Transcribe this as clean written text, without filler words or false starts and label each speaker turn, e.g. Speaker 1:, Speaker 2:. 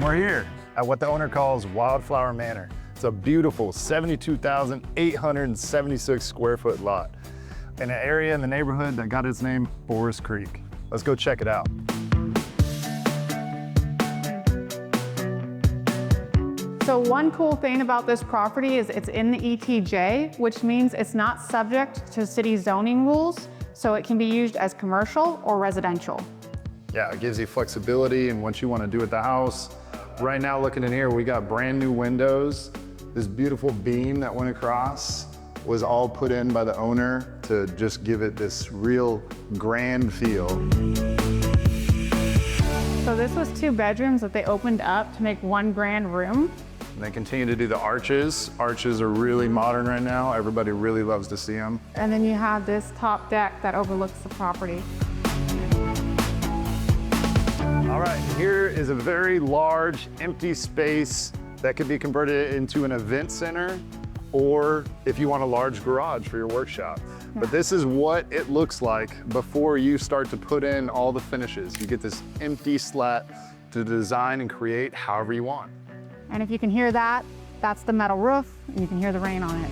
Speaker 1: We're here at what the owner calls Wildflower Manor. It's a beautiful 72,876 square foot lot in an area in the neighborhood that got its name Forest Creek. Let's go check it out.
Speaker 2: So one cool thing about this property is it's in the ETJ, which means it's not subject to city zoning rules, so it can be used as commercial or residential.
Speaker 1: Yeah, it gives you flexibility in what you want to do at the house. Right now, looking in here, we got brand new windows. This beautiful beam that went across was all put in by the owner to just give it this real grand feel.
Speaker 2: So this was 2 bedrooms that they opened up to make 1 grand room.
Speaker 1: And they continue to do the arches. Arches are really modern right now. Everybody really loves to see them.
Speaker 2: And then you have this top deck that overlooks the property.
Speaker 1: All right, here is a very large empty space that could be converted into an event center, or if you want a large garage for your workshop.
Speaker 2: Yeah.
Speaker 1: But this is what it looks like before you start to put in all the finishes. You get this empty slat to design and create however you want.
Speaker 2: And if you can hear that, that's the metal roof, and you can hear the rain on it.